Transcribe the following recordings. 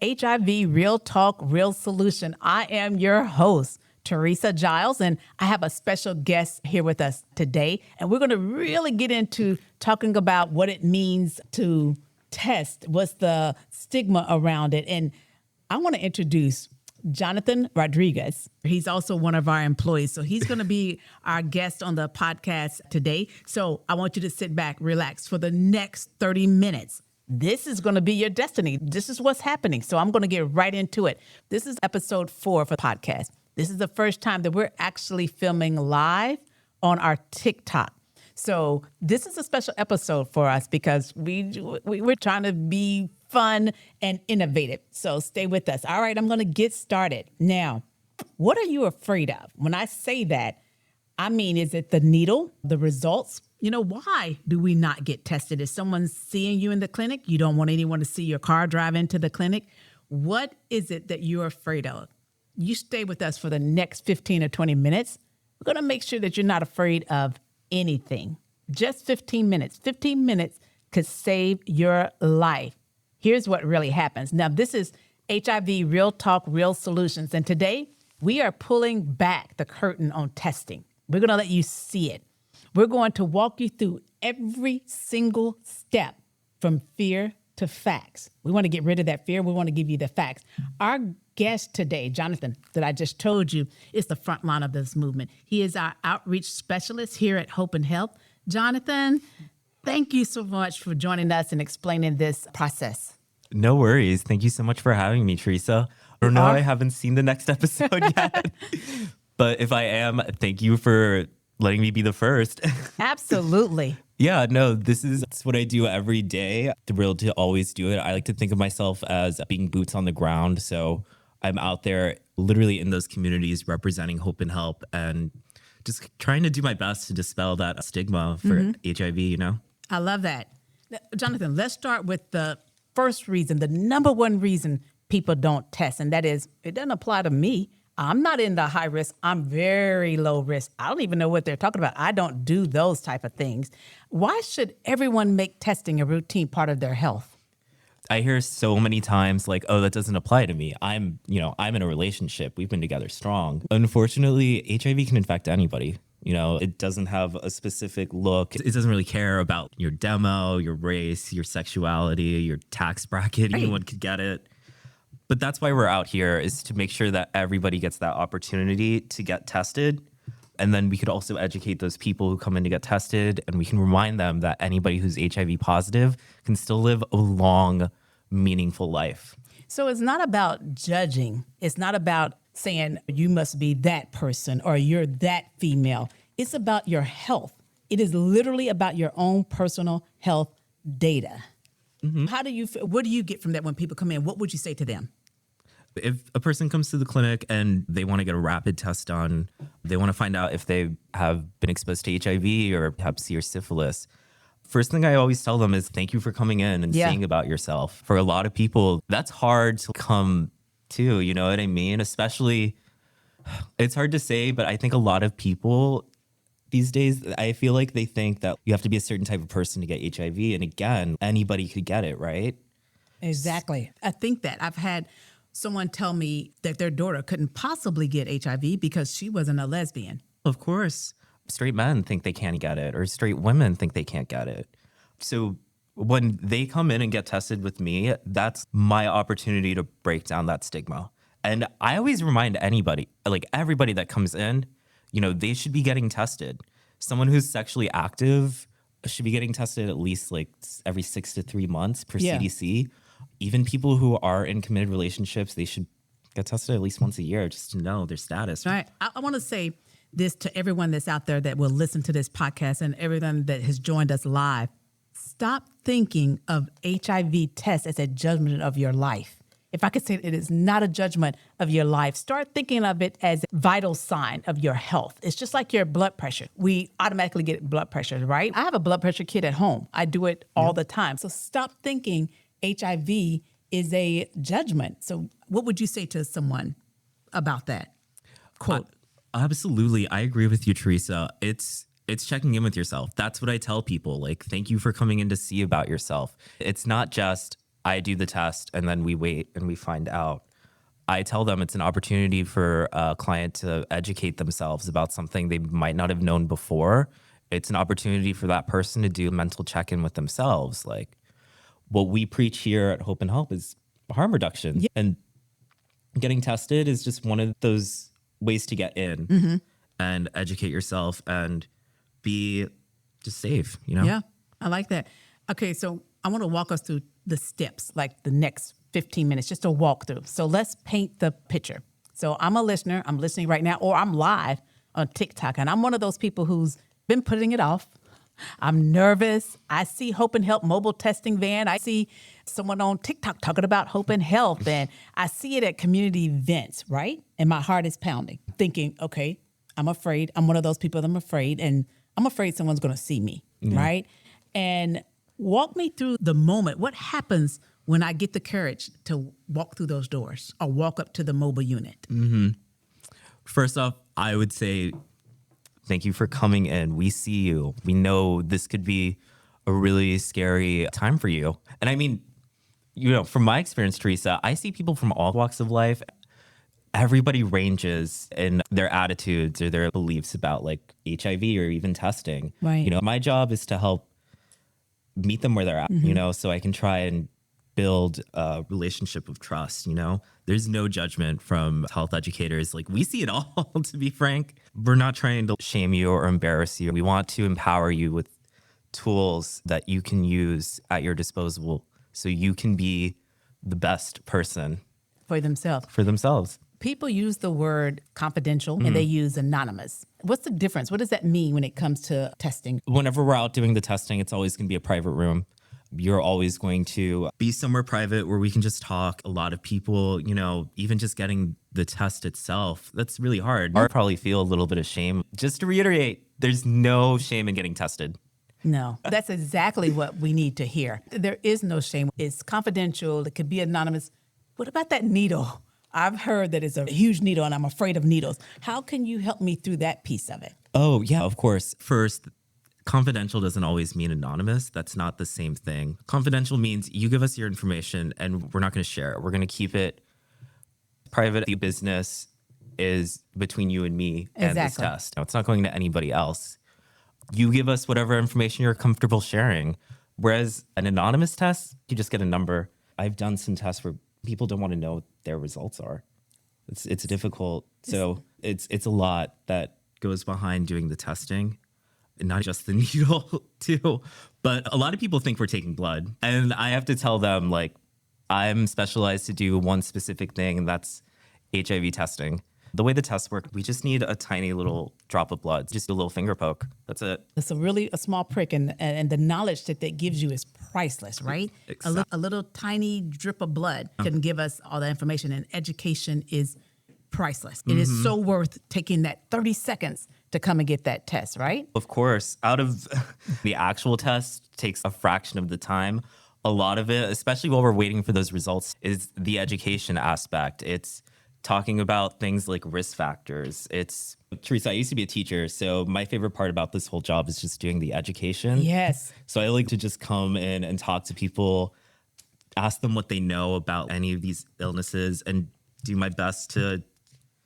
HIV Real Talk, Real Solution. I am your host, Teresa Giles, and I have a special guest here with us today. And we're going to really get into talking about what it means to test, what's the stigma around it. And I want to introduce Jonathan Rodriguez. He's also one of our employees. So he's going to be our guest on the podcast today. So I want you to sit back, relax for the next 30 minutes. This is going to be your destiny. This is what's happening. So I'm going to get right into it. This is episode 4 of the podcast. This is the first time that we're actually filming live on our TikTok. So this is a special episode for us because we're trying to be fun and innovative. So stay with us. All right, I'm going to get started. Now, what are you afraid of? When I say that, I mean, is it the needle, the results? You know, why do we not get tested? Is someone seeing you in the clinic? You don't want anyone to see your car drive into the clinic. What is it that you're afraid of? You stay with us for the next 15 or 20 minutes. We're going to make sure that you're not afraid of anything. Just 15 minutes. 15 minutes could save your life. Here's what really happens. Now, this is HIV Real Talk, Real Solutions. And today, we are pulling back the curtain on testing. We're going to let you see it. We're going to walk you through every single step from fear to facts. We want to get rid of that fear. We want to give you the facts. Our guest today, Jonathan, that I just told you, is the front line of this movement. He is our outreach specialist here at Hope and Health. Jonathan, thank you so much for joining us and explaining this process. No worries. Thank you so much for having me, Teresa. I don't know, I haven't seen the next episode yet. But if I am, thank you for letting me be the first. Absolutely. Yeah, no, this is what I do every day. Thrilled to always do it. I like to think of myself as being boots on the ground. So I'm out there literally in those communities representing Hope and Help and just trying to do my best to dispel that stigma for HIV, you know? I love that. Jonathan, let's start with the first reason, the number one reason people don't test, and that is it doesn't apply to me. I'm not in the high risk. I'm very low risk. I don't even know what they're talking about. I don't do those type of things. Why should everyone make testing a routine part of their health? I hear so many times like, oh, that doesn't apply to me. I'm in a relationship. We've been together strong. Unfortunately, HIV can infect anybody. You know, it doesn't have a specific look. It doesn't really care about your demo, your race, your sexuality, your tax bracket. Right. Anyone could get it. But that's why we're out here, is to make sure that everybody gets that opportunity to get tested. And then we could also educate those people who come in to get tested, and we can remind them that anybody who's HIV positive can still live a long, meaningful life. So it's not about judging. It's not about saying you must be that person or you're that female. It's about your health. It is literally about your own personal health data. Mm-hmm. What do you get from that when people come in? What would you say to them? If a person comes to the clinic and they want to get a rapid test done, they want to find out if they have been exposed to HIV or HEP C or syphilis. First thing I always tell them is thank you for coming in and saying about yourself. For a lot of people, that's hard to come to, you know what I mean? Especially, it's hard to say, but I think a lot of people these days, I feel like they think that you have to be a certain type of person to get HIV. And again, anybody could get it, right? Exactly. I think that I've had someone tell me that their daughter couldn't possibly get HIV because she wasn't a lesbian. Of course, straight men think they can't get it, or straight women think they can't get it. So when they come in and get tested with me, that's my opportunity to break down that stigma. And I always remind anybody, like everybody that comes in, you know, they should be getting tested. Someone who's sexually active should be getting tested at least like every 6 to 3 months per CDC. Even people who are in committed relationships, they should get tested at least once a year just to know their status. Right. I want to say this to everyone that's out there that will listen to this podcast and everyone that has joined us live. Stop thinking of HIV tests as a judgment of your life. If I could say it is not a judgment of your life, start thinking of it as a vital sign of your health. It's just like your blood pressure. We automatically get blood pressure, right? I have a blood pressure kit at home. I do it all the time. So stop thinking HIV is a judgment. So what would you say to someone about that quote? Absolutely. I agree with you, Teresa. It's checking in with yourself. That's what I tell people. Like, thank you for coming in to see about yourself. It's not just, I do the test and then we wait and we find out. I tell them it's an opportunity for a client to educate themselves about something they might not have known before. It's an opportunity for that person to do a mental check-in with themselves. Like what we preach here at Hope and Help is harm reduction. Yeah. And getting tested is just one of those ways to get in and educate yourself and be just safe, you know? Yeah, I like that. Okay, so I want to walk us through the steps, like the next 15 minutes, just a walkthrough. So let's paint the picture. So I'm a listener, I'm listening right now, or I'm live on TikTok, and I'm one of those people who's been putting it off. I'm nervous. I see Hope and Help mobile testing van. I see someone on TikTok talking about Hope and Health, and I see it at community events, right? And my heart is pounding, thinking, okay, I'm afraid. I'm one of those people that I'm afraid, and I'm afraid someone's going to see me, right? And walk me through the moment. What happens when I get the courage to walk through those doors or walk up to the mobile unit? First off, I would say thank you for coming in. We see you. We know this could be a really scary time for you. And I mean, you know, from my experience, Teresa, I see people from all walks of life. Everybody ranges in their attitudes or their beliefs about like HIV or even testing. Right. You know, my job is to help meet them where they're at, you know, so I can try and build a relationship of trust, you know? There's no judgment from health educators. Like we see it all, to be frank. We're not trying to shame you or embarrass you. We want to empower you with tools that you can use at your disposal so you can be the best person For themselves. for themselves. People use the word confidential and they use anonymous. What's the difference? What does that mean when it comes to testing? Whenever we're out doing the testing, it's always going to be a private room. You're always going to be somewhere private where we can just talk. A lot of people, you know, even just getting the test itself, that's really hard. I probably feel a little bit of shame. Just to reiterate, there's no shame in getting tested. No, that's exactly what we need to hear. There is no shame. It's confidential. It could be anonymous. What about that needle? I've heard that it's a huge needle and I'm afraid of needles. How can you help me through that piece of it? Oh, yeah, of course. First, confidential doesn't always mean anonymous. That's not the same thing. Confidential means you give us your information and we're not going to share it. We're going to keep it private. The business is between you and me and this Exactly. test. It's not going to anybody else. You give us whatever information you're comfortable sharing. Whereas an anonymous test, you just get a number. I've done some tests where people don't want to know what their results are. It's difficult. So it's a lot that goes behind doing the testing. And not just the needle too, but a lot of people think we're taking blood. And I have to tell them, like, I'm specialized to do one specific thing, and that's HIV testing. The way the tests work, we just need a tiny little drop of blood, just a little finger poke. That's it. It's a small prick, and the knowledge that gives you is priceless, right? A little tiny drip of blood can give us all that information, and education is priceless. It is so worth taking that 30 seconds to come and get that test, right? Of course, out of the actual test takes a fraction of the time. A lot of it, especially while we're waiting for those results, is the education aspect. It's talking about things like risk factors. It's, Teresa, I used to be a teacher, so my favorite part about this whole job is just doing the education. Yes. So I like to just come in and talk to people, ask them what they know about any of these illnesses, and do my best to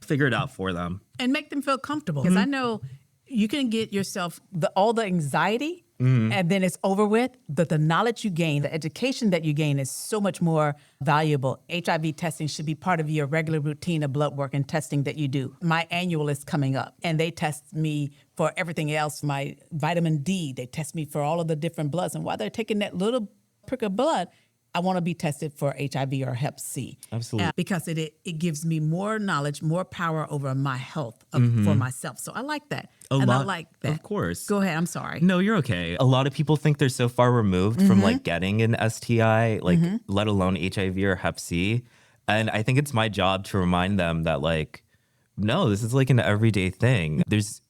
figure it out for them. And make them feel comfortable. Because I know you can get yourself all the anxiety and then it's over with. But the knowledge you gain, the education that you gain is so much more valuable. HIV testing should be part of your regular routine of blood work and testing that you do. My annual is coming up and they test me for everything else. My vitamin D, they test me for all of the different bloods. And while they're taking that little prick of blood, I want to be tested for HIV or HEP C. Absolutely. Because it gives me more knowledge, more power over my health for myself. So I like that. I like that. Of course. Go ahead. I'm sorry. No, you're okay. A lot of people think they're so far removed from like getting an STI, like let alone HIV or Hep C. And I think it's my job to remind them that like, no, this is like an everyday thing. It's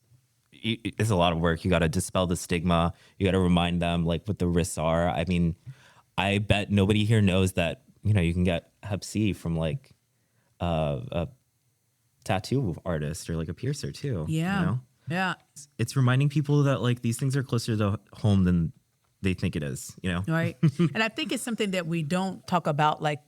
a lot of work. You got to dispel the stigma. You got to remind them like what the risks are. I mean, I bet nobody here knows that, you know, you can get Hep C from like a tattoo artist or like a piercer too. Yeah. You know? Yeah. It's reminding people that like these things are closer to home than they think it is, you know? Right. And I think it's something that we don't talk about, like,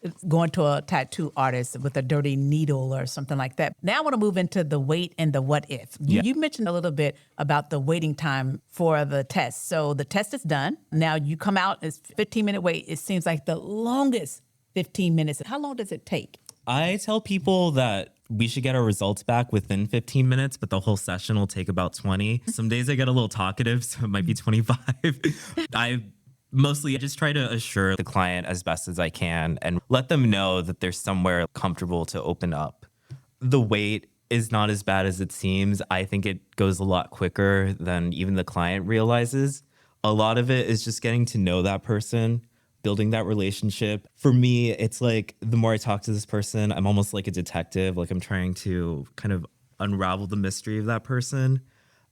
it's going to a tattoo artist with a dirty needle or something like that. Now I want to move into the wait and the what if. Yeah. You mentioned a little bit about the waiting time for the test. So the test is done. Now you come out, it's 15-minute wait. It seems like the longest 15 minutes. How long does it take? I tell people that we should get our results back within 15 minutes, but the whole session will take about 20. Some days I get a little talkative, so it might be 25. I just try to assure the client as best as I can and let them know that there's somewhere comfortable to open up. The wait is not as bad as it seems. I think it goes a lot quicker than even the client realizes. A lot of it is just getting to know that person, building that relationship. For me, it's like the more I talk to this person, I'm almost like a detective. Like I'm trying to kind of unravel the mystery of that person.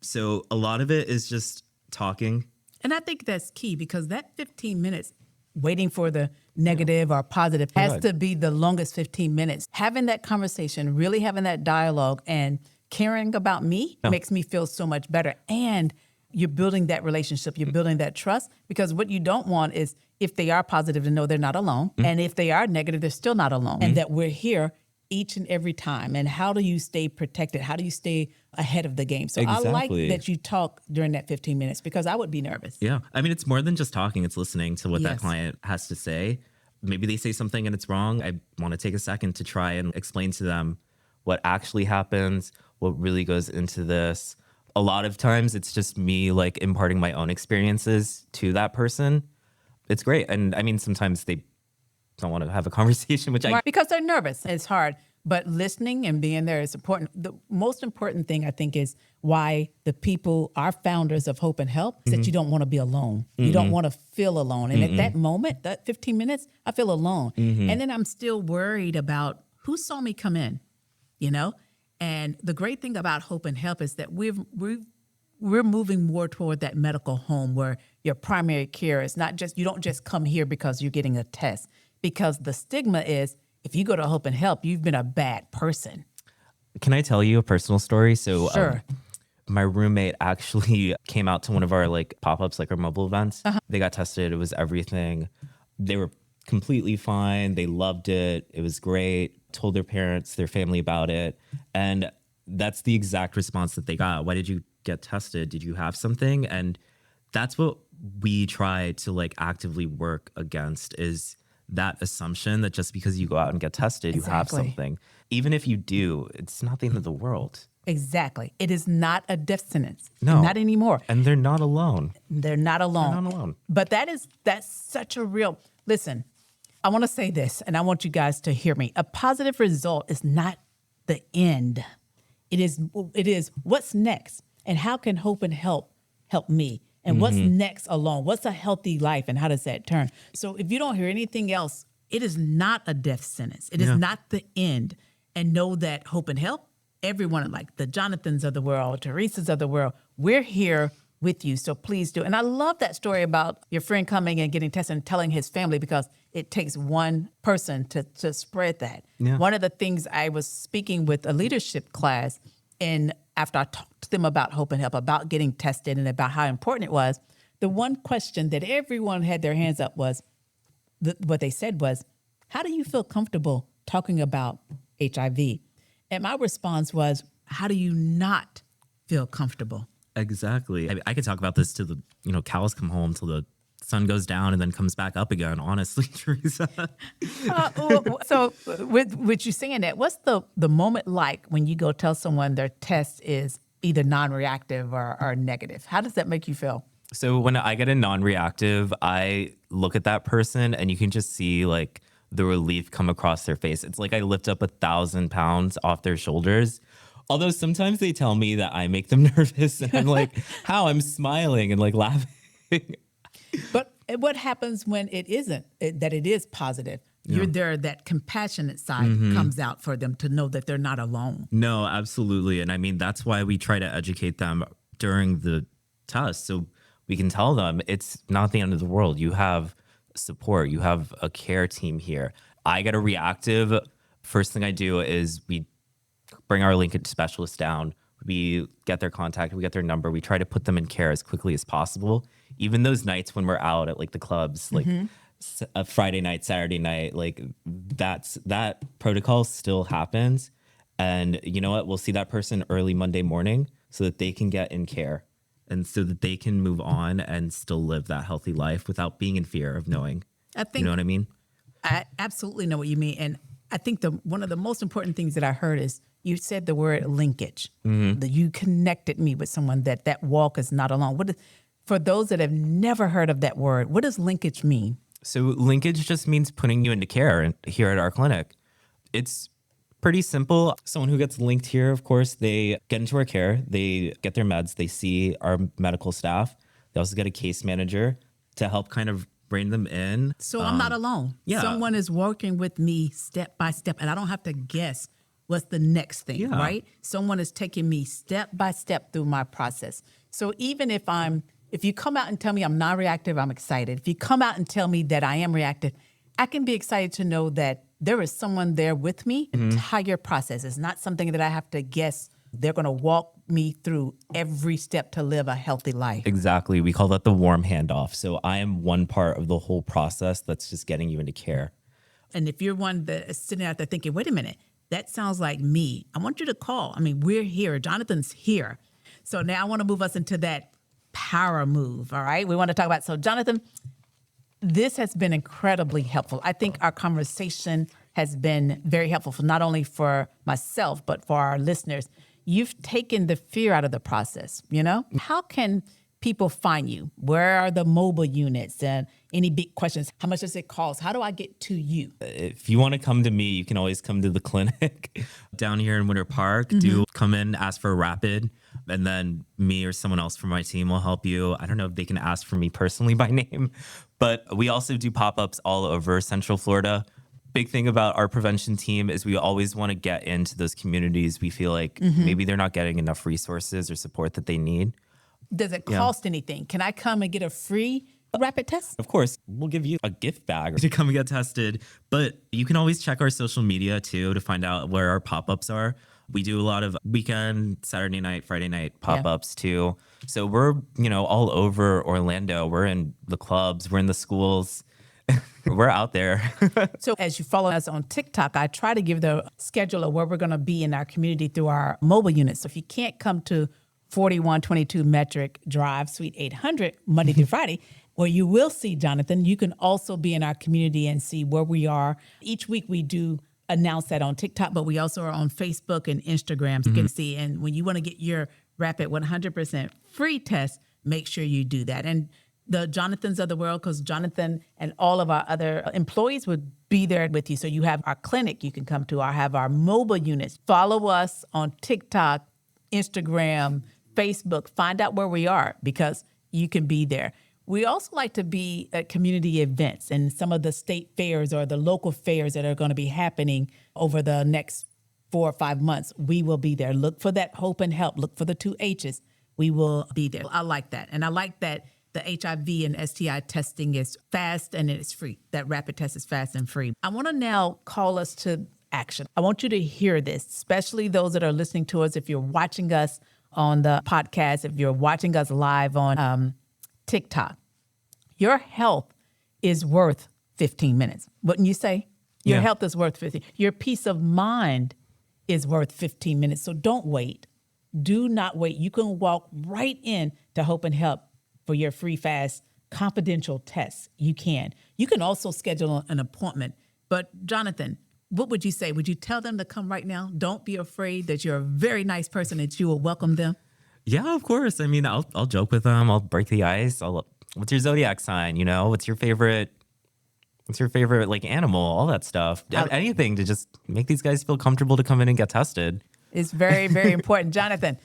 So a lot of it is just talking. And I think that's key because that 15 minutes waiting for the negative or positive has to be the longest 15 minutes. Having that conversation, really having that dialogue and caring about me makes me feel so much better. And you're building that relationship, you're building that trust, because what you don't want is if they are positive to know they're not alone. And if they are negative, they're still not alone. And that we're here each and every time. And how do you stay protected? How do you stay ahead of the game? So I like that you talk during that 15 minutes because I would be nervous. Yeah. I mean, it's more than just talking. It's listening to what that Yes. client has to say. Maybe they say something and it's wrong. I want to take a second to try and explain to them what actually happens, what really goes into this. A lot of times it's just me like imparting my own experiences to that person. It's great. And I mean, sometimes they don't want to have a conversation, which Right, because they're nervous. It's hard. But listening and being there is important. The most important thing, I think, is why the people are founders of Hope and Help is that you don't want to be alone. You don't want to feel alone. And at that moment, that 15 minutes, I feel alone. And then I'm still worried about who saw me come in, you know? And the great thing about Hope and Help is that we're moving more toward that medical home where your primary care is not just, you don't just come here because you're getting a test. Because the stigma is, if you go to Hope and Help, you've been a bad person. Can I tell you a personal story? So Sure. my roommate actually came out to one of our like pop-ups, like our mobile events. They got tested. It was everything. They were completely fine. They loved it. It was great. Told their parents, their family about it. And that's the exact response that they got. Why did you get tested? Did you have something? And that's what we try to like actively work against, is that assumption that just because you go out and get tested, you have Exactly. something. Even if you do, it's not the end of the world. Exactly. It is not a death sentence. No. Not anymore. And they're not alone. They're not alone. They're not alone. But that's such a real, listen, I want to say this, and I want you guys to hear me. A positive result is not the end. It is what's next, and how can Hope and Help me? And what's next along? What's a healthy life, and how does that turn? So if you don't hear anything else, it is not a death sentence. It is not the end. And know that Hope and Help, everyone, like the Jonathans of the world, Teresas of the world, we're here with you. So please do. And I love that story about your friend coming and getting tested and telling his family, because it takes one person to spread that. Yeah. One of the things, I was speaking with a leadership class, and after I talked to them about Hope and Help, about getting tested and about how important it was, the one question that everyone had their hands up was, what they said was, how do you feel comfortable talking about HIV? And my response was, how do you not feel comfortable? Exactly. I could talk about this till the cows come home, till the sun goes down and then comes back up again. Honestly, Teresa. So with you saying that, what's the moment like when you go tell someone their test is either non-reactive or negative? How does that make you feel? So when I get a non-reactive, I look at that person and you can just see like the relief come across their face. It's like I lift up 1,000 pounds off their shoulders. Although sometimes they tell me that I make them nervous, and I'm like, how? I'm smiling and like laughing. But what happens when it isn't, that it is positive? You're there, that compassionate side comes out for them to know that they're not alone. No, absolutely. And I mean, that's why we try to educate them during the test. So we can tell them it's not the end of the world. You have support. You have a care team here. I get a reactive. First thing I do is we bring our linkage specialist down. We get their contact. We get their number. We try to put them in care as quickly as possible. even those nights when we're out at like the clubs, like a Friday night, Saturday night, like that protocol still happens. And you know what? We'll see that person early Monday morning so that they can get in care and so that they can move on and still live that healthy life without being in fear of knowing. I think You know what I mean? I absolutely know what you mean. And I think one of the most important things that I heard is you said the word linkage. That you connected me with someone that walk is not alone. For those that have never heard of that word, what does linkage mean? So linkage just means putting you into care here at our clinic. It's pretty simple. Someone who gets linked here, of course, they get into our care, they get their meds, they see our medical staff. They also get a case manager to help kind of bring them in. So I'm not alone. yeah. Someone is working with me step by step, and I don't have to guess what's the next thing, Yeah. right? Someone is taking me step by step through my process. So even if you come out and tell me I'm non-reactive, I'm excited. If you come out and tell me that I am reactive, I can be excited to know that there is someone there with me. Entire process. It's not something that I have to guess. They're going to walk me through every step to live a healthy life. Exactly. We call that the warm handoff. So I am one part of the whole process that's just getting you into care. And if you're one that is sitting out there thinking, wait a minute, that sounds like me, I want you to call. I mean, we're here. Jonathan's here. So now I want to move us into that power move. All right. We want to talk about, so Jonathan, this has been incredibly helpful. I think our conversation has been very helpful for not only for myself, but for our listeners. You've taken the fear out of the process, you know? How can people find you? Where are the mobile units? And any big questions? How much does it cost? How do I get to you? If you want to come to me, you can always come to the clinic down here in Winter Park. Do come in, ask for a rapid, and then me or someone else from my team will help you. I don't know if they can ask for me personally by name, but we also do pop-ups all over Central Florida. Big thing about our prevention team is we always want to get into those communities. We feel like maybe they're not getting enough resources or support that they need. Does it cost anything? Can I come and get a free rapid test? Of course, we'll give you a gift bag to come and get tested, but you can always check our social media too to find out where our pop-ups are. We do a lot of weekend, Saturday night, Friday night pop-ups too. So we're, all over Orlando. We're in the clubs, we're in the schools. We're out there. So as you follow us on TikTok, I try to give the schedule of where we're going to be in our community through our mobile units. So if you can't come to 4122 Metric Drive, Suite 800, Monday through Friday, where you will see Jonathan, you can also be in our community and see where we are. Each week we do announce that on TikTok, but we also are on Facebook and Instagram. You can see, and when you want to get your rapid 100% free test, make sure you do that. And the Jonathans of the world, because Jonathan and all of our other employees would be there with you. So you have our clinic you can come to, or have our mobile units. Follow us on TikTok, Instagram, Facebook. Find out where we are because you can be there. We also like to be at community events and some of the state fairs or the local fairs that are going to be happening over the next 4 or 5 months. We will be there. Look for that hope and help. Look for the 2 H's. We will be there. I like that. And I like that the HIV and STI testing is fast and it's free. That rapid test is fast and free. I want to now call us to action. I want you to hear this, especially those that are listening to us. If you're watching us on the podcast, if you're watching us live on TikTok, your health is worth 15 minutes. Wouldn't you say? Your health is worth 15. Your peace of mind is worth 15 minutes. So don't wait. Do not wait. You can walk right in to Hope and Help for your free, fast, confidential tests. You can. You can also schedule an appointment. But Jonathan, what would you say? Would you tell them to come right now? Don't be afraid that you're a very nice person, that you will welcome them. Yeah, of course. I mean, I'll joke with them. I'll break the ice. What's your zodiac sign? What's your favorite like animal? All that stuff. Anything to just make these guys feel comfortable to come in and get tested. It's very, very important. Jonathan,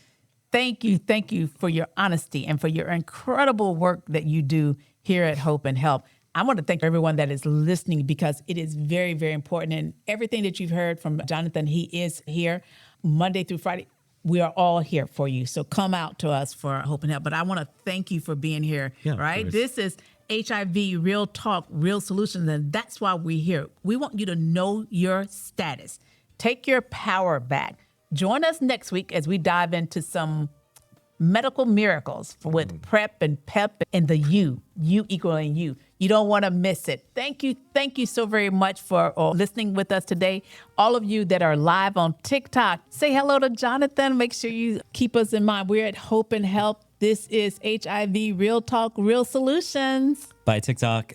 thank you for your honesty and for your incredible work that you do here at Hope and Help. I want to thank everyone that is listening because it is very, very important. And everything that you've heard from Jonathan, he is here Monday through Friday. We are all here for you. So come out to us for Hope and Help. But I want to thank you for being here, right? This is HIV Real Talk, Real Solutions. And that's why we're here. We want you to know your status. Take your power back. Join us next week as we dive into some Medical Miracles with PrEP and PEP and the U equaling you. You don't want to miss it. Thank you. Thank you so very much for listening with us today. All of you that are live on TikTok, say hello to Jonathan. Make sure you keep us in mind. We're at Hope and Help. This is HIV Real Talk, Real Solutions. Bye, TikTok.